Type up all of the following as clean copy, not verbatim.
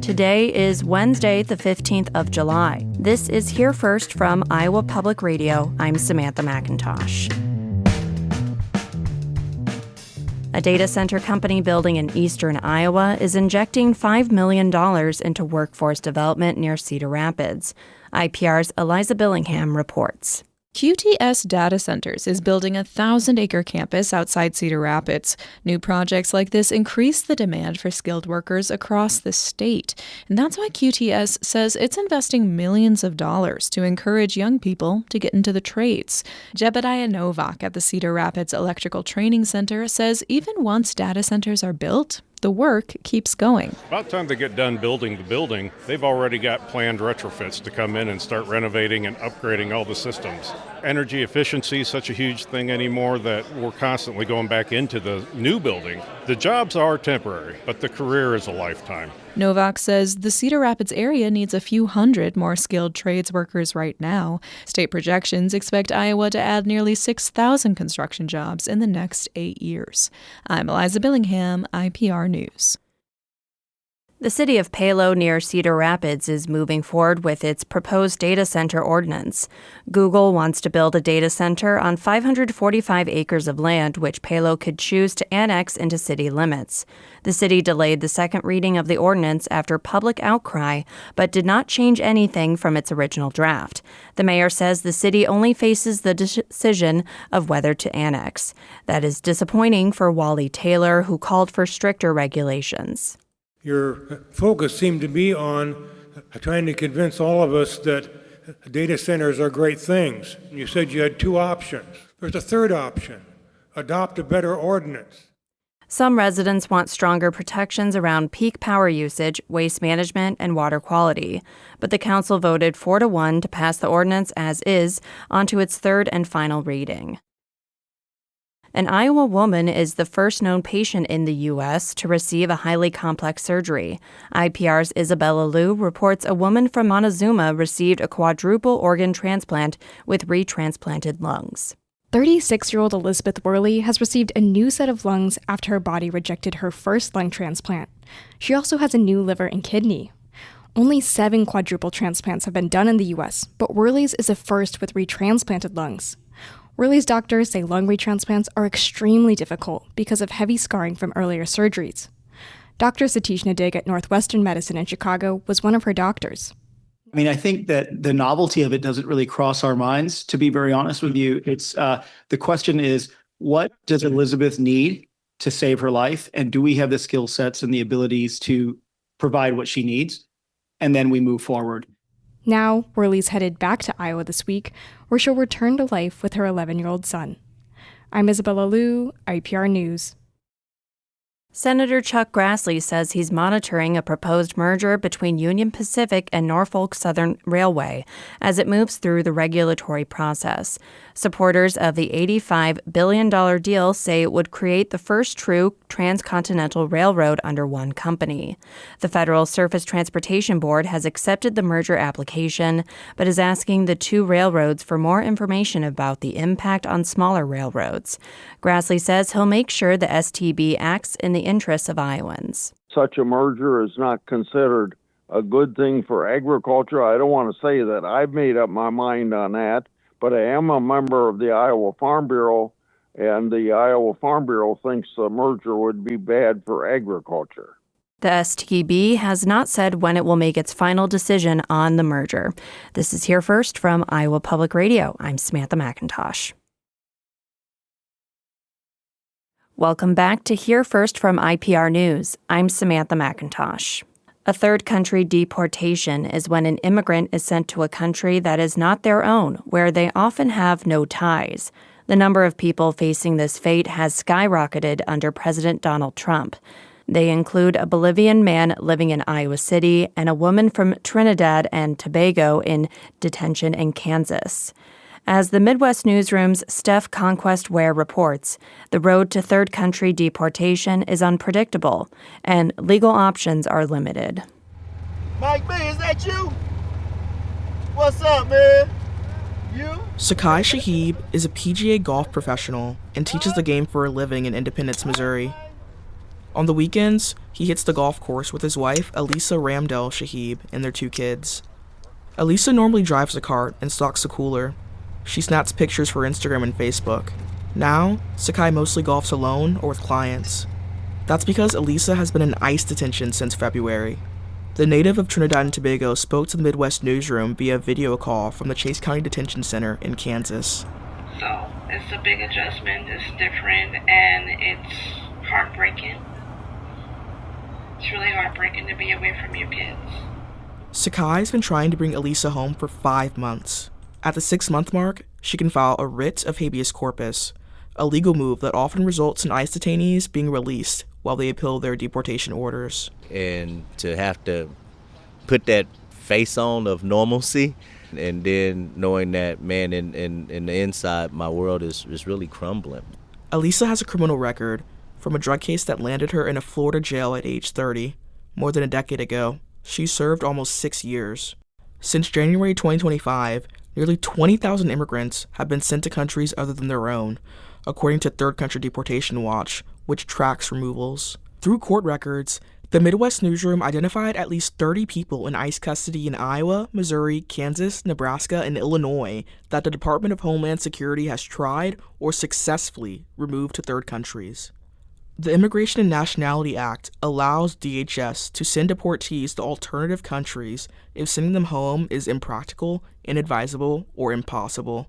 Today is Wednesday, the 15th of July. This is Here First from Iowa Public Radio. I'm Samantha McIntosh. A data center company building in eastern Iowa is injecting $5 million into workforce development near Cedar Rapids. IPR's Eliza Billingham reports. QTS Data Centers is building a 1,000-acre campus outside Cedar Rapids. New projects like this increase the demand for skilled workers across the state. And that's why QTS says it's investing millions of dollars to encourage young people to get into the trades. Jebediah Novak at the Cedar Rapids Electrical Training Center says even once data centers are built, the work keeps going. About the time they get done building the building, they've already got planned retrofits to come in and start renovating and upgrading all the systems. Energy efficiency is such a huge thing anymore that we're constantly going back into the new building. The jobs are temporary, but the career is a lifetime. Novak says the Cedar Rapids area needs a few hundred more skilled trades workers right now. State projections expect Iowa to add nearly 6,000 construction jobs in the next 8 years. I'm Eliza Billingham, IPR News. The city of Palo near Cedar Rapids is moving forward with its proposed data center ordinance. Google wants to build a data center on 545 acres of land, which Palo could choose to annex into city limits. The city delayed the second reading of the ordinance after public outcry, but did not change anything from its original draft. The mayor says the city only faces the decision of whether to annex. That is disappointing for Wally Taylor, who called for stricter regulations. Your focus seemed to be on trying to convince all of us that data centers are great things. You said you had two options. There's a third option: adopt a better ordinance. Some residents want stronger protections around peak power usage, waste management, and water quality. But the council voted 4-1 to pass the ordinance as is onto its third and final reading. An Iowa woman is the first known patient in the U.S. to receive a highly complex surgery. IPR's Isabella Liu reports a woman from Montezuma received a quadruple organ transplant with re-transplanted lungs. 36-year-old Elizabeth Worley has received a new set of lungs after her body rejected her first lung transplant. She also has a new liver and kidney. Only 7 quadruple transplants have been done in the U.S., but Worley's is a first with re-transplanted lungs. Worley's doctors say lung retransplants are extremely difficult because of heavy scarring from earlier surgeries. Dr. Satish Nadig at Northwestern Medicine in Chicago was one of her doctors. I think that the novelty of it doesn't really cross our minds, to be very honest with you. It's the question is, what does Elizabeth need to save her life? And do we have the skill sets and the abilities to provide what she needs? And then we move forward. Now, Worley's headed back to Iowa this week, where she'll return to life with her 11-year-old son. I'm Isabella Liu, IPR News. Senator Chuck Grassley says he's monitoring a proposed merger between Union Pacific and Norfolk Southern Railway as it moves through the regulatory process. Supporters of the $85 billion deal say it would create the first true transcontinental railroad under one company. The Federal Surface Transportation Board has accepted the merger application, but is asking the two railroads for more information about the impact on smaller railroads. Grassley says he'll make sure the STB acts in the interests of Iowans. Such a merger is not considered a good thing for agriculture. I don't want to say that I've made up my mind on that, but I am a member of the Iowa Farm Bureau, and the Iowa Farm Bureau thinks the merger would be bad for agriculture. The STB has not said when it will make its final decision on the merger. This is Here First from Iowa Public Radio. I'm Samantha McIntosh. Welcome back to Here First from IPR News. I'm Samantha McIntosh. A third country deportation is when an immigrant is sent to a country that is not their own, where they often have no ties. The number of people facing this fate has skyrocketed under President Donald Trump. They include a Bolivian man living in Iowa City and a woman from Trinidad and Tobago in detention in Kansas. As the Midwest Newsroom's Steph Conquest Ware reports, the road to third country deportation is unpredictable, and legal options are limited. Mike B, is that you? What's up, man? You? Sakai Shahib is a PGA golf professional and teaches the game for a living in Independence, Missouri. On the weekends, he hits the golf course with his wife, Elisa Ramdel Shahib, and their 2 kids. Elisa normally drives a cart and stocks a cooler. She snaps pictures for Instagram and Facebook. Now, Sakai mostly golfs alone or with clients. That's because Elisa has been in ICE detention since February. The native of Trinidad and Tobago spoke to the Midwest Newsroom via video call from the Chase County Detention Center in Kansas. So, it's a big adjustment, it's different, and it's heartbreaking. It's really heartbreaking to be away from your kids. Sakai's been trying to bring Elisa home for 5 months. At the 6-month mark, she can file a writ of habeas corpus, a legal move that often results in ICE detainees being released while they appeal their deportation orders. And to have to put that face on of normalcy, and then knowing that, man, in the inside, my world is really crumbling. Elisa has a criminal record from a drug case that landed her in a Florida jail at age 30. More than a decade ago, she served almost 6 years. Since January 2025, nearly 20,000 immigrants have been sent to countries other than their own, according to Third Country Deportation Watch, which tracks removals. Through court records, the Midwest Newsroom identified at least 30 people in ICE custody in Iowa, Missouri, Kansas, Nebraska, and Illinois that the Department of Homeland Security has tried or successfully removed to third countries. The Immigration and Nationality Act allows DHS to send deportees to alternative countries if sending them home is impractical, inadvisable, or impossible.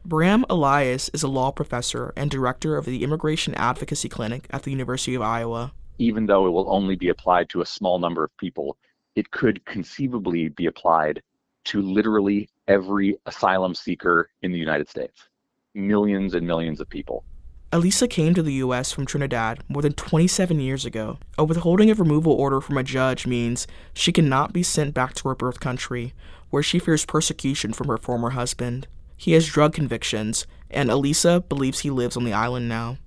Bram Elias is a law professor and director of the Immigration Advocacy Clinic at the University of Iowa. Even though it will only be applied to a small number of people, it could conceivably be applied to literally every asylum seeker in the United States. Millions and millions of people. Elisa came to the U.S. from Trinidad more than 27 years ago. A withholding of removal order from a judge means she cannot be sent back to her birth country, where she fears persecution from her former husband. He has drug convictions, and Elisa believes he lives on the island now.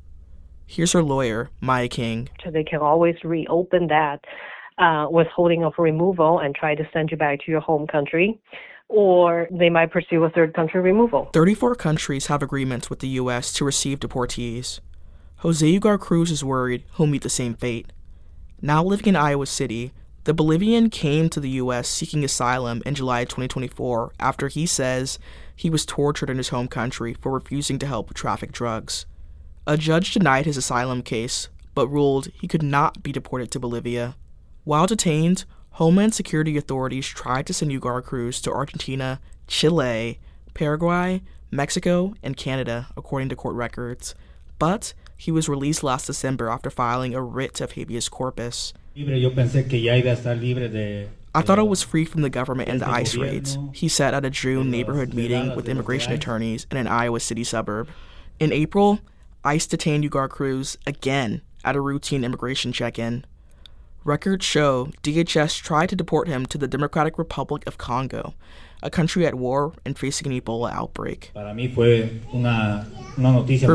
Here's her lawyer, Maya King. So they can always reopen that withholding of removal and try to send you back to your home country, or they might pursue a third country removal. 34 countries have agreements with the U.S. to receive deportees. Jose Ugar Cruz is worried he'll meet the same fate. Now living in Iowa City, the Bolivian came to the U.S. seeking asylum in July 2024 after he says he was tortured in his home country for refusing to help traffic drugs. A judge denied his asylum case, but ruled he could not be deported to Bolivia. While detained, Homeland Security authorities tried to send Ugar Cruz to Argentina, Chile, Paraguay, Mexico, and Canada, according to court records. But he was released last December after filing a writ of habeas corpus. I thought I was free from the government and the ICE raids, he said at a June neighborhood meeting with immigration attorneys in an Iowa City suburb. In April, ICE detained Ugar Cruz again at a routine immigration check-in. Records show DHS tried to deport him to the Democratic Republic of Congo, a country at war and facing an Ebola outbreak. For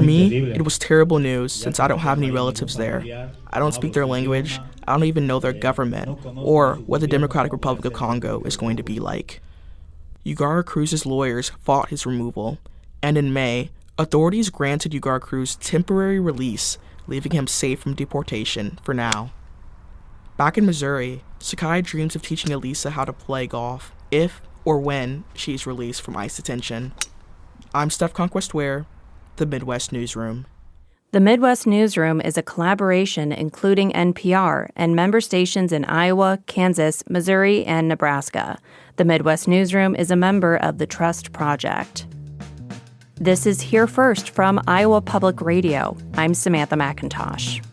me, it was terrible news since I don't have any relatives there. I don't speak their language, I don't even know their government, or what the Democratic Republic of Congo is going to be like. Ugar Cruz's lawyers fought his removal, and in May, authorities granted Ugar Cruz temporary release, leaving him safe from deportation for now. Back in Missouri, Sakai dreams of teaching Elisa how to play golf if or when she's released from ICE detention. I'm Steph Conquest Ware, the Midwest Newsroom. The Midwest Newsroom is a collaboration including NPR and member stations in Iowa, Kansas, Missouri, and Nebraska. The Midwest Newsroom is a member of the Trust Project. This is Here First from Iowa Public Radio. I'm Samantha McIntosh.